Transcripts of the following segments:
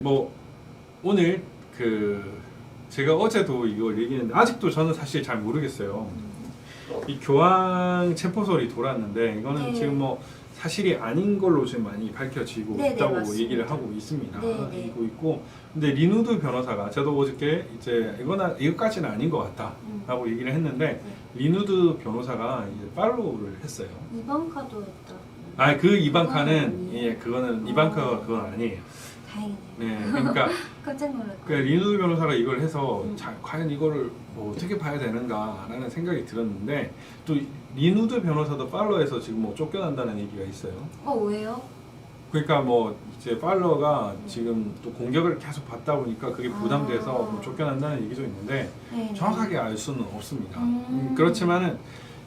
뭐 오늘 제가 어제도 이걸 얘기했는데 아직도 저는 사실 잘 모르겠어요. 이 교황 체포설이 돌았는데 이거는 네. 지금 뭐 사실이 아닌 걸로 지금 많이 밝혀지고 네, 있다고 맞습니다. 얘기를 하고 있습니다. 네. 이고 있고, 근데 리누드 변호사가 저도 어저께 이제 이거까지는 아닌 것 같다라고 얘기를 했는데 리누드 변호사가 이제 팔로우를 했어요. 이방카도 했다. 그 이방카는 아니에요? 그거는 이방카가 그건 아니에요. 다행이네. 네, 그러니까 깜짝 놀랐다. 리누드 변호사가 이걸 해서 과연 이거를 뭐 어떻게 봐야 되는가라는 생각이 들었는데 또 리누드 변호사도 팔로에서 지금 뭐 쫓겨난다는 얘기가 있어요. 왜요? 그러니까 뭐 이제 팔로가 지금 또 공격을 계속 받다 보니까 그게 부담돼서 뭐 쫓겨난다는 얘기도 있는데 네. 정확하게 알 수는 없습니다. 음. 그렇지만은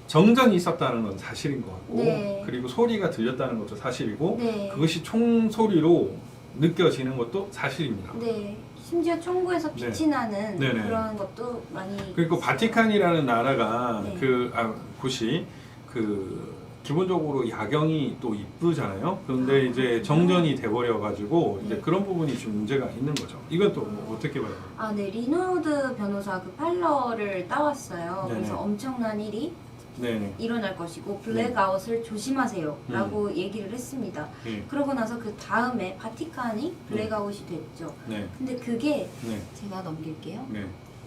정전이 있었다는 건 사실인 것 같고 네. 그리고 소리가 들렸다는 것도 사실이고 네. 그것이 총소리로 느껴지는 것도 사실입니다. 네. 심지어 총구에서 빛이 나는 네네. 그런 것도 많이. 그리고 있어요. 바티칸이라는 나라가 네. 곳이 기본적으로 야경이 또 이쁘잖아요. 그런데 이제 정전이 돼버려 가지고 이제 네. 그런 부분이 좀 문제가 있는 거죠. 이건 또 뭐 어떻게 봐요? 네. 리누드 변호사 그 팔러를 따왔어요. 네네. 그래서 엄청난 일이 네네. 일어날 것이고 블랙아웃을 조심하세요 라고 얘기를 했습니다. 네. 그러고 나서 그 다음에 바티칸이 블랙아웃이 됐죠. 네. 근데 그게 네. 제가 넘길게요. 네.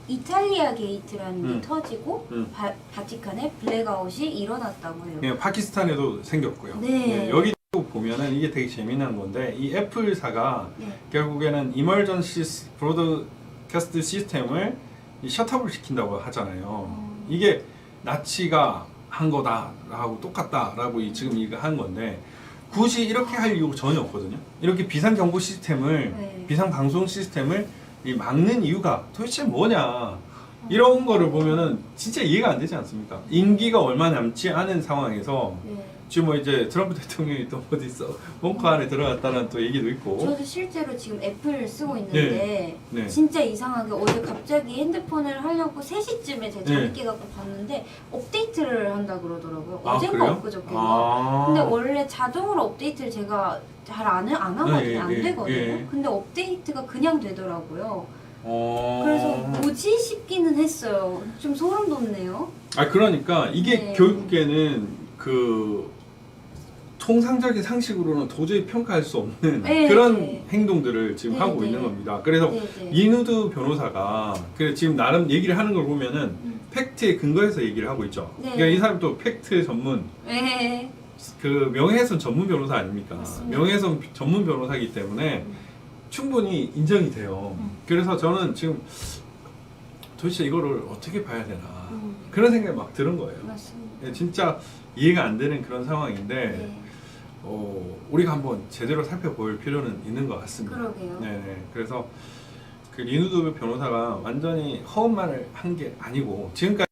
이탈리아 게이트라는 게 터지고 음. 바티칸에 블랙아웃이 일어났다고 해요. 네, 파키스탄에도 생겼고요. 네. 여기 또 보면은 이게 되게 재미난 건데 이 애플사가 네. 결국에는 이머전시 브로드캐스트 시스템을 이 셧업을 시킨다고 하잖아요. 이게 나치가 한 거다라고 똑같다라고 지금 이거 한 건데 굳이 이렇게 할 이유가 전혀 없거든요. 이렇게 비상 경보 시스템을 네. 비상 방송 시스템을 막는 이유가 도대체 뭐냐 이런 거를 보면은 진짜 이해가 안 되지 않습니까? 임기가 얼마 남지 않은 상황에서 네. 지금 뭐 이제 트럼프 대통령이 또 어디 있어 벙커 안에 들어갔다는 또 얘기도 있고. 저도 실제로 지금 애플을 쓰고 있는데 네. 진짜 이상하게 어제 갑자기 핸드폰을 하려고 3시쯤에 제가 잠이 깨갖고 봤는데 업데이트를 한다 그러더라고요. 어젠가 그래요? 엊그저께인가. 근데 원래 자동으로 업데이트를 제가 잘 안 하거든요. 안 되거든요. 근데 업데이트가 그냥 되더라고요. 그래서 뭐지 싶기는 했어요. 좀 소름 돋네요. 그러니까 이게 네. 결국에는 통상적인 상식으로는 도저히 평가할 수 없는 네. 그런 행동들을 지금 네, 하고 네. 있는 겁니다. 그래서 네. 리누드 변호사가 지금 나름 얘기를 하는 걸 보면은 팩트에 근거해서 얘기를 하고 있죠. 네. 그러니까 이 사람 또 팩트 전문, 네. 명예훼손 전문 변호사 아닙니까? 맞습니다. 명예훼손 전문 변호사이기 때문에 충분히 인정이 돼요. 그래서 저는 지금 도대체 이거를 어떻게 봐야 되나 그런 생각이 막 드는 거예요. 맞습니다. 진짜 이해가 안 되는 그런 상황인데 네. 우리가 한번 제대로 살펴볼 필요는 있는 것 같습니다. 그러게요. 네네. 그래서 리누드 변호사가 완전히 허운 말을 한 게 아니고 지금까지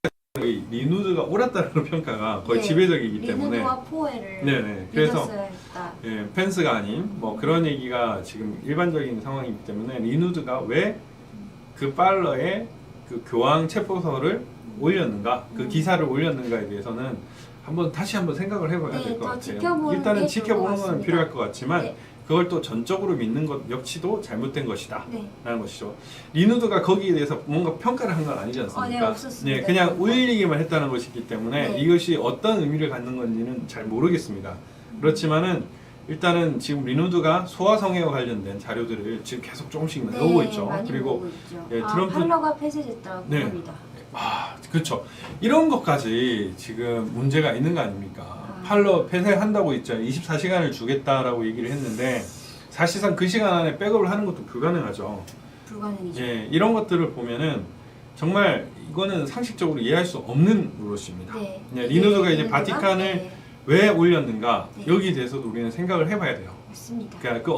리누드가 옳았다는 평가가 거의 네. 지배적이기 때문에 리누드와 포에를 네네. 그래서 믿었어야 했다. 펜스가 아닌 뭐 그런 얘기가 지금 일반적인 상황이기 때문에 리누드가 왜 그 팔러에 그 교황 체포서를 올렸는가, 그 기사를 올렸는가에 대해서는 다시 한번 생각을 해봐야 네, 될 것 더 같아요. 지켜보는 일단은 게 지켜보는 좋을 것 건 같습니다. 필요할 것 같지만 네. 그걸 또 전적으로 믿는 것 역시도 잘못된 것이다. 네. 라는 것이죠. 리누드가 거기에 대해서 뭔가 평가를 한 건 아니지 않습니까? 네, 없었습니다. 그냥 올리기만 했다는 것이기 때문에 네. 이것이 어떤 의미를 갖는 건지는 잘 모르겠습니다. 그렇지만은 일단은 지금 리누드가 소아성애와 관련된 자료들을 지금 계속 조금씩 나오고 있죠. 많이 그리고 보고 있죠. 트럼프 팔러가 폐쇄됐다고 네. 합니다. 그렇죠. 이런 것까지 지금 문제가 있는 거 아닙니까? 팔러 폐쇄한다고 있죠. 24시간을 주겠다라고 얘기를 했는데 사실상 그 시간 안에 백업을 하는 것도 불가능하죠. 불가능이죠. 이런 것들을 보면은 정말 이거는 상식적으로 이해할 수 없는 노릇입니다. 리누드가 이제 바티칸을 네. 왜 올렸는가 네. 여기에 대해서도 우리는 생각을 해봐야 돼요. 맞습니다. 그러니까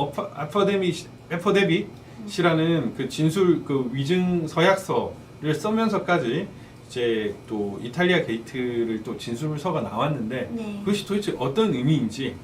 애퍼데빗이라는 그 진술 위증 서약서를 쓰면서까지 이제 또 이탈리아 게이트를 또 진술서가 나왔는데 네. 그것이 도대체 어떤 의미인지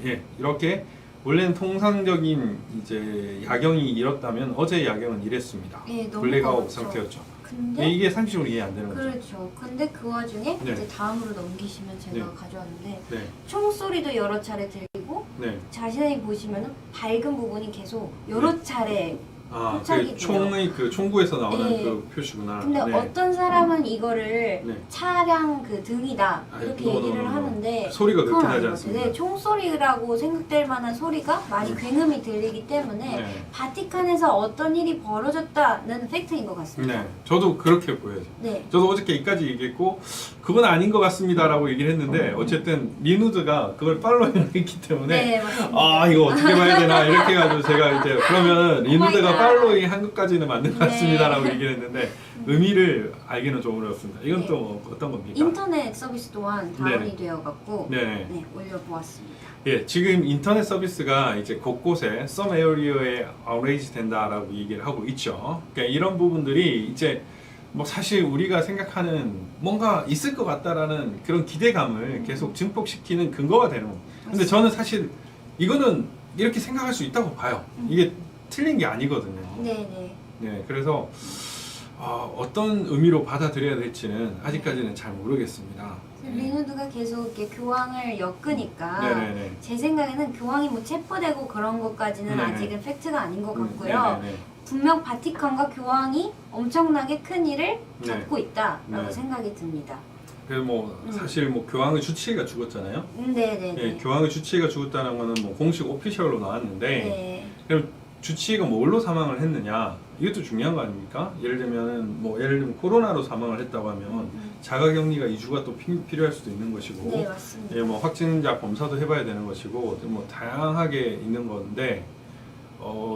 네. 이렇게 원래는 통상적인 이제 야경이 이렇다면 어제 야경은 이랬습니다. 너무 블랙아웃 더웠죠. 상태였죠. 근데 이게 상식적으로 이해 안 되는 거죠. 그렇죠. 근데 그 와중에 네. 이제 다음으로 넘기시면 제가 네. 가져왔는데 네. 총소리도 여러 차례 들리고 네. 자세히 보시면은 밝은 부분이 계속 여러 차례 포착이 그 총의 그 총구에서 나오는 네. 그 표시구나. 근데 네. 어떤 사람은 이거를 네. 차량 그 등이다 이렇게 얘기를 하는데 소리가 그렇게 그건 나지 아닌 것 않습니다. 같아요. 네, 총소리라고 생각될 만한 소리가 많이 굉음이 들리기 때문에 네. 바티칸에서 어떤 일이 벌어졌다는 팩트인 것 같습니다. 네, 저도 그렇게 보여요. 네. 저도 어저께 이까지 얘기했고 그건 아닌 것 같습니다라고 얘기를 했는데 어쨌든 리누드가 그걸 팔로잉을 했기 때문에 네, 맞습니다. 이거 어떻게 봐야 되나 이렇게 해가지고 제가 이제 그러면 리누드가 갓. 팔로잉 한 것까지는 맞는 것 네. 같습니다라고 얘기를 했는데 의미를 알기는 좀 어렵습니다. 이건 네. 또 어떤 겁니까? 인터넷 서비스 또한 다운이 네네. 되어갖고 네. 네, 올려보았습니다. 예, 지금 인터넷 서비스가 이제 곳곳에 some area에 outrage 된다라고 얘기를 하고 있죠. 그러니까 이런 부분들이 이제 뭐 사실 우리가 생각하는 뭔가 있을 것 같다라는 그런 기대감을 계속 증폭시키는 근거가 되는 거. 근데 저는 사실 이거는 이렇게 생각할 수 있다고 봐요. 이게 틀린 게 아니거든요. 네네. 네, 그래서 어떤 의미로 받아들여야 될지는 아직까지는 잘 모르겠습니다. 리누드가 계속 이렇게 교황을 엮으니까 네네네. 제 생각에는 교황이 뭐 체포되고 그런 것까지는 네네. 아직은 팩트가 아닌 것 같고요. 네네네. 분명 바티칸과 교황이 엄청나게 큰 일을 네. 겪고 있다라고 네. 생각이 듭니다. 그래서 뭐 사실 뭐 교황의 주치의가 죽었잖아요. 네네네. 예, 교황의 주치의가 죽었다는 거는 뭐 공식 오피셜로 나왔는데 네. 그럼 주치의가 뭘로 사망을 했느냐 이것도 중요한 거 아닙니까? 예를 들면 코로나로 사망을 했다고 하면 자가격리가 2주가 또 필요할 수도 있는 것이고 네, 맞습니다. 예, 뭐 확진자 검사도 해봐야 되는 것이고 뭐 다양하게 있는 건데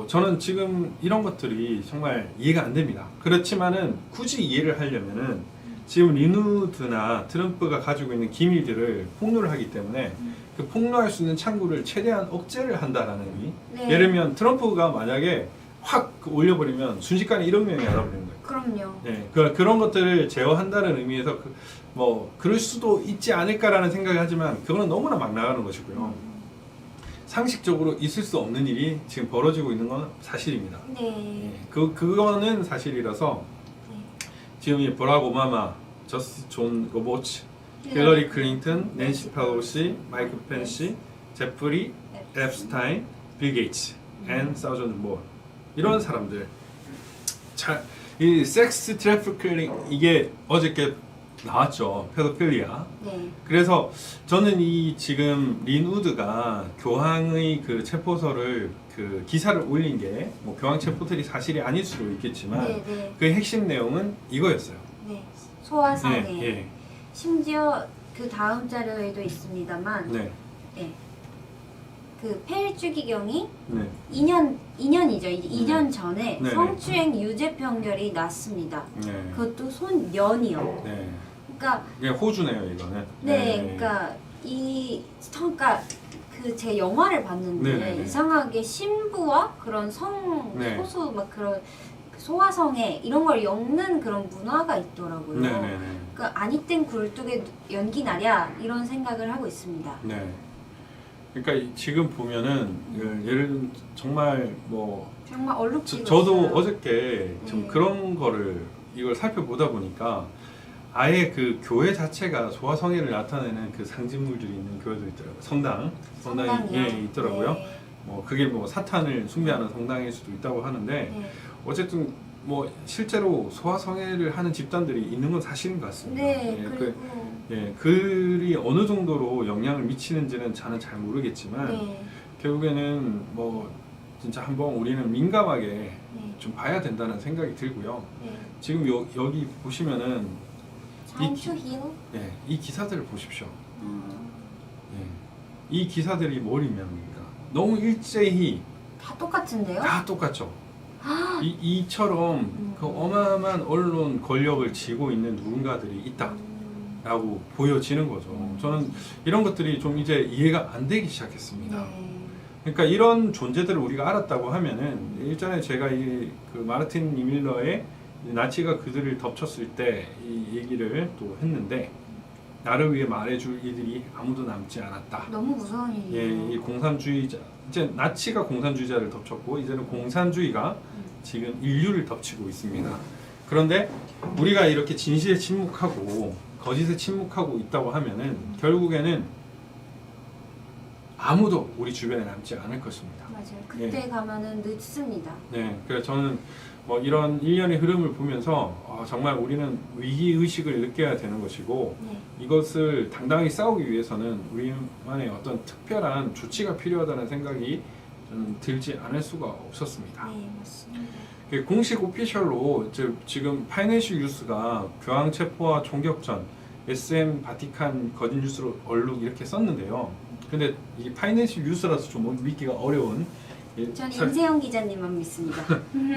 저는 지금 이런 것들이 정말 이해가 안 됩니다. 그렇지만은 굳이 이해를 하려면은 지금 리누드나 트럼프가 가지고 있는 기밀들을 폭로를 하기 때문에 그 폭로할 수 있는 창구를 최대한 억제를 한다라는 의미. 네. 예를 들면 트럼프가 만약에 확 올려버리면 순식간에 1억 명이 알아버리는 거예요. 그럼요. 네, 그런 것들을 제어한다는 의미에서 그럴 수도 있지 않을까라는 생각을 하지만 그거는 너무나 막 나가는 것이고요. 상식적으로 있을 수 없는 일이 지금 벌어지고 있는 건 사실입니다. 네. 그거는 사실이라서 네. 지금 이 버락 오바마, 저스티스 존 로버츠, 힐러리 클린턴, 낸시 펠로시, 마이크 펜시, 제프리 앱스타인, 빌 게이츠, 앤 사우전드 모어 이런 사람들 이 섹스 트래피킹 이게 어저께 나왔죠. 페도필리아. 네. 그래서 저는 이 지금 린우드가 교황의 그 체포서를 그 기사를 올린 게 뭐 교황 체포들이 사실이 아닐 수도 있겠지만 네, 네. 그 핵심 내용은 이거였어요. 네. 소화상해. 네, 예. 심지어 그 다음 자료에도 있습니다만 네. 네. 그 펠주기경이 네. 2년이죠. 이제 2년 전에 네. 성추행 유죄 판결이 났습니다. 네. 그것도 손년이요. 네. 그러니까 그냥 호주네요, 이거는. 네, 그러니까 제 영화를 봤는데 네네네. 이상하게 신부와 그런 네. 소수 막 그런 소화성애 이런 걸 엮는 그런 문화가 있더라고요. 네네네. 그러니까 아니땐 굴뚝에 연기 나랴 이런 생각을 하고 있습니다. 네. 그러니까 지금 보면은 예를 들면 정말 뭐 정말 얼룩지고 저도 있어요. 어저께 좀 네. 그런 거를 이걸 살펴보다 보니까 아예 그 교회 자체가 소아성애를 나타내는 그 상징물들이 있는 교회도 있더라고요. 성당이 성당이요? 예, 있더라고요. 네. 뭐 그게 뭐 사탄을 숭배하는 성당일 수도 있다고 하는데 네. 어쨌든 뭐 실제로 소아성애를 하는 집단들이 있는 건 사실인 것 같습니다. 네, 예, 그리고 글이 어느 정도로 영향을 미치는지는 저는 잘 모르겠지만 네, 결국에는 뭐 진짜 한번 우리는 민감하게 네, 좀 봐야 된다는 생각이 들고요. 네. 지금 여기 보시면은 장추힐? 네, 이 기사들을 보십시오. 음, 네, 이 기사들이 뭘입니까? 너무 일제히 다 똑같은데요? 다 똑같죠. 이처럼 그 어마어마한 언론 권력을 쥐고 있는 누군가들이 있다라고 보여지는 거죠. 저는 이런 것들이 좀 이제 이해가 안 되기 시작했습니다. 네. 그러니까 이런 존재들을 우리가 알았다고 하면은 일전에 제가 그 마르틴 니밀러의 나치가 그들을 덮쳤을 때 이 얘기를 또 했는데 나를 위해 말해줄 이들이 아무도 남지 않았다. 너무 무서운 일이에요. 이 공산주의자 이제 나치가 공산주의자를 덮쳤고 이제는 공산주의가 지금 인류를 덮치고 있습니다. 그런데 우리가 이렇게 진실에 침묵하고 거짓에 침묵하고 있다고 하면은 결국에는 아무도 우리 주변에 남지 않을 것입니다. 맞아요. 그때 예. 가면은 늦습니다. 네, 그래서 저는 뭐 이런 일련의 흐름을 보면서 정말 우리는 위기 의식을 느껴야 되는 것이고 네. 이것을 당당히 싸우기 위해서는 우리만의 어떤 특별한 조치가 필요하다는 생각이 저는 들지 않을 수가 없었습니다. 네, 맞습니다. 공식 오피셜로 지금 파이낸셜 뉴스가 교황 체포와 총격전, SM 바티칸 거짓 뉴스로 얼룩 이렇게 썼는데요. 근데 이 파이낸셜 뉴스라서 좀 믿기가 어려운 전 임세영 기자님만 믿습니다.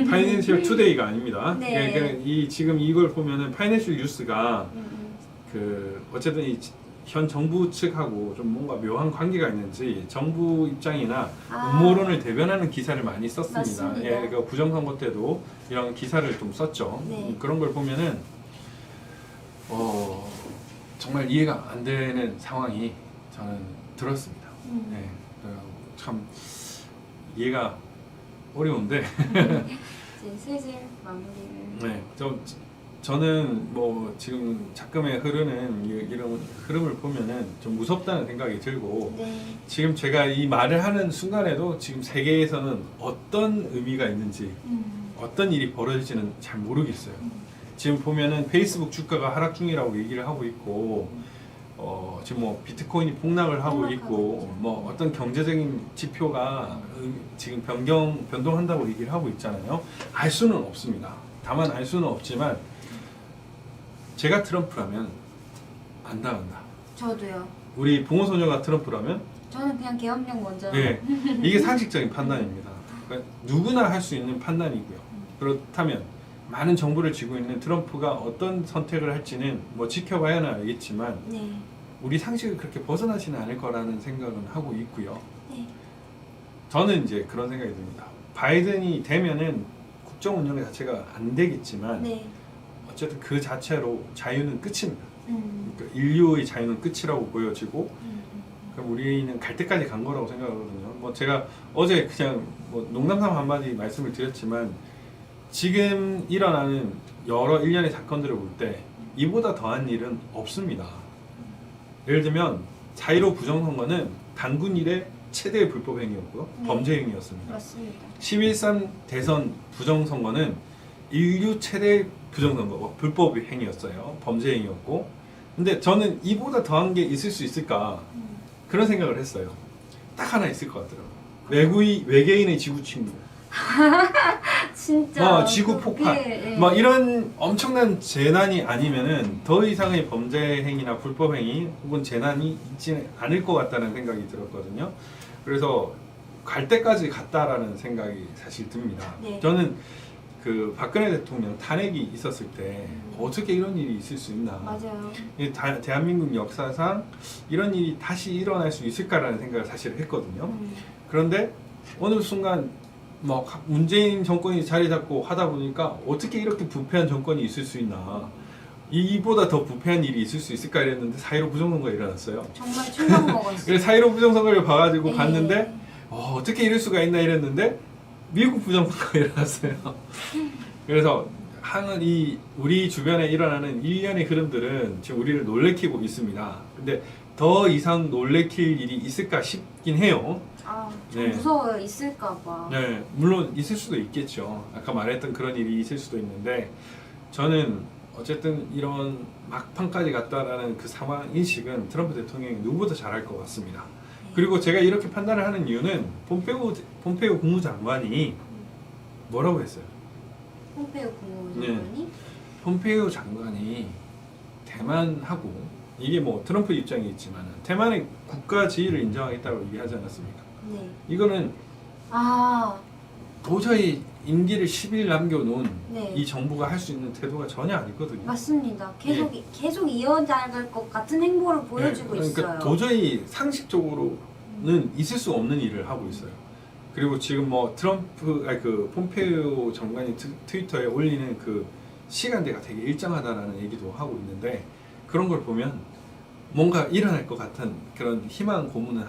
파이낸셜 투데이가 아닙니다. 네. 그러니까 지금 이걸 보면은 파이낸셜 뉴스가 그 어쨌든 현 정부 측하고 좀 뭔가 묘한 관계가 있는지 정부 입장이나 음모론을 대변하는 기사를 많이 썼습니다. 맞습니다. 예, 그러니까 부정선거 때도 이런 기사를 좀 썼죠. 네. 그런 걸 보면은 정말 이해가 안 되는 상황이 저는 들었습니다. 예, 참 이해가 어려운데. 이제 슬슬 마무리를. 네, 저는 뭐 지금 작금에 흐르는 이런 흐름을 보면은 좀 무섭다는 생각이 들고 네. 지금 제가 이 말을 하는 순간에도 지금 세계에서는 어떤 의미가 있는지 어떤 일이 벌어질지는 잘 모르겠어요. 지금 보면은 페이스북 주가가 하락 중이라고 얘기를 하고 있고 지금 뭐 비트코인이 폭락을 하고 있고 뭐 어떤 경제적인 지표가 지금 변동한다고 얘기를 하고 있잖아요. 알 수는 없습니다. 다만 알 수는 없지만 제가 트럼프라면 안 당한다. 저도요. 우리 봉호소녀가 트럼프라면 저는 그냥 계엄령 먼저. 예, 이게 상식적인 판단입니다. 그러니까 누구나 할 수 있는 판단이고요. 그렇다면 많은 정보를 쥐고 있는 트럼프가 어떤 선택을 할지는 뭐 지켜봐야는 알겠지만 네. 우리 상식을 그렇게 벗어나지는 않을 거라는 생각은 하고 있고요. 네. 저는 이제 그런 생각이 듭니다. 바이든이 되면은 국정 운영 자체가 안 되겠지만 네. 어쨌든 그 자체로 자유는 끝입니다. 그러니까 인류의 자유는 끝이라고 보여지고 그럼 우리는 갈 때까지 간 거라고 생각하거든요. 뭐 제가 어제 그냥 뭐 농담삼아 한마디 말씀을 드렸지만 지금 일어나는 여러 일련의 사건들을 볼 때 이보다 더한 일은 없습니다. 예를 들면 4.15 부정선거는 단군 이래 최대의 불법 행위였고요. 네. 범죄 행위였습니다. 맞습니다. 11.3 대선 부정선거는 인류 최대 부정선거, 불법 행위였어요. 범죄 행위였고. 근데 저는 이보다 더한 게 있을 수 있을까 그런 생각을 했어요. 딱 하나 있을 것 같더라고요. 외계인의 지구 침몰. 진짜. 지구 폭발. 예. 막 이런 엄청난 재난이 아니면은 더 이상의 범죄 행위나 불법 행위 혹은 재난이 있지는 않을 것 같다는 생각이 들었거든요. 그래서 갈 때까지 갔다라는 생각이 사실 듭니다. 네. 저는 그 박근혜 대통령 탄핵이 있었을 때 어떻게 이런 일이 있을 수 있나. 맞아요. 대한민국 역사상 이런 일이 다시 일어날 수 있을까라는 생각을 사실 했거든요. 그런데 어느 순간 뭐 문재인 정권이 자리 잡고 하다 보니까 어떻게 이렇게 부패한 정권이 있을 수 있나. 이보다 더 부패한 일이 있을 수 있을까 이랬는데 4.15 부정선거가 일어났어요. 정말 충격 먹었어요. 그래서 4.15 부정선거를 봐가지고 네. 봤는데 어떻게 이럴 수가 있나 이랬는데 미국 부정선거가 일어났어요. 그래서 우리 주변에 일어나는 일련의 흐름들은 지금 우리를 놀래키고 있습니다. 근데 더 이상 놀래킬 일이 있을까 싶긴 해요. 좀 네. 무서워요. 있을까봐. 네, 물론 있을 수도 있겠죠. 아까 말했던 그런 일이 있을 수도 있는데 저는 어쨌든 이런 막판까지 갔다라는 그 상황 인식은 트럼프 대통령이 누구보다 잘할 것 같습니다. 그리고 제가 이렇게 판단을 하는 이유는 폼페이오 국무장관이 뭐라고 했어요? 폼페이오 국무장관이? 폼페이오 장관이 대만하고 이게 뭐 트럼프 입장이 있지만 대만의 국가 지위를 인정하겠다고 얘기하지 않았습니까? 네. 이거는 도저히 임기를 10일 남겨놓은 네. 이 정부가 할 수 있는 태도가 전혀 아니거든요. 맞습니다. 계속 이어나갈 것 같은 행보를 보여주고 그러니까 있어요. 도저히 상식적으로는 있을 수 없는 일을 하고 있어요. 그리고 지금 뭐 그 폼페이오 장관이 트위터에 올리는 그 시간대가 되게 일정하다라는 얘기도 하고 있는데 그런 걸 보면 뭔가 일어날 것 같은 그런 희망 고문을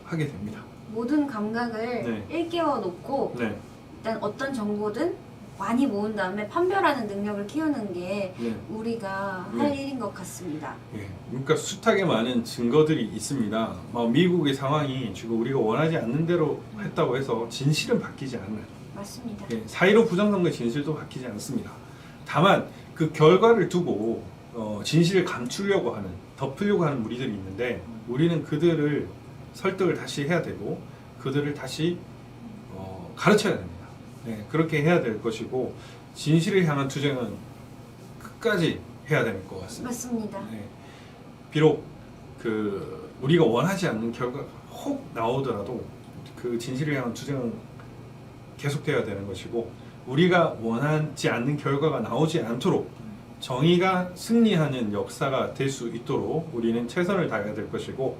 하게 됩니다. 모든 감각을 네. 일깨워 놓고 네. 일단 어떤 정보든 많이 모은 다음에 판별하는 능력을 키우는 게 네. 우리가 네. 할 일인 것 같습니다. 예, 그러니까 숱하게 많은 증거들이 있습니다. 미국의 상황이 지금 우리가 원하지 않는 대로 했다고 해서 진실은 바뀌지 않아요. 맞습니다. 예, 4.15 부정선거의 진실도 바뀌지 않습니다. 다만 그 결과를 두고 진실을 감추려고 하는, 덮으려고 하는 무리들이 있는데 우리는 그들을 설득을 다시 해야 되고 그들을 다시 가르쳐야 됩니다. 네, 그렇게 해야 될 것이고 진실을 향한 투쟁은 끝까지 해야 될 것 같습니다. 맞습니다. 네, 비록 우리가 원하지 않는 결과가 혹 나오더라도 그 진실을 향한 투쟁은 계속돼야 되는 것이고 우리가 원하지 않는 결과가 나오지 않도록 정의가 승리하는 역사가 될 수 있도록 우리는 최선을 다해야 될 것이고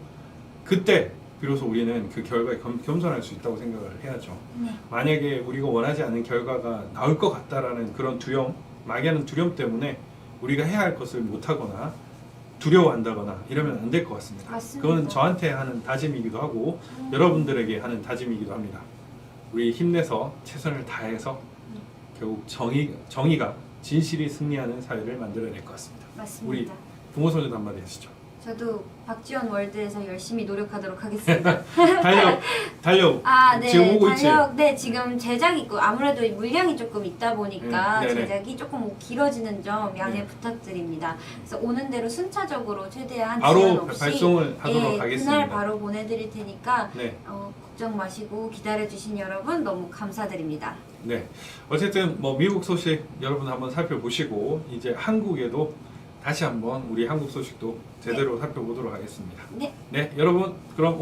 그때 비로소 우리는 그 결과에 겸손할 수 있다고 생각을 해야죠. 네. 만약에 우리가 원하지 않는 결과가 나올 것 같다라는 그런 두려움, 막연한 두려움 때문에 우리가 해야 할 것을 못하거나 두려워한다거나 이러면 안 될 것 같습니다. 맞습니다. 그건 저한테 하는 다짐이기도 하고 여러분들에게 하는 다짐이기도 합니다. 우리 힘내서 최선을 다해서 결국 정의가 진실이 승리하는 사회를 만들어낼 것 같습니다. 맞습니다. 우리 부모소녀도 한마디 하시죠. 저도 박지원 월드에서 열심히 노력하도록 하겠습니다. 달력 아, 네. 지금 오고 있지? 달력, 네, 지금 제작 있고 아무래도 물량이 조금 있다 보니까 네네. 제작이 조금 길어지는 점 양해 네. 부탁드립니다. 그래서 오는 대로 순차적으로 최대한 바로 지연 없이 발송을 하도록 예, 하겠습니다. 그날 바로 보내드릴 테니까 네. 걱정 마시고 기다려주신 여러분 너무 감사드립니다. 네. 어쨌든 미국 소식 여러분 한번 살펴보시고 이제 한국에도 다시 한번 우리 한국 소식도 제대로 살펴보도록 하겠습니다. 네. 네, 여러분 그럼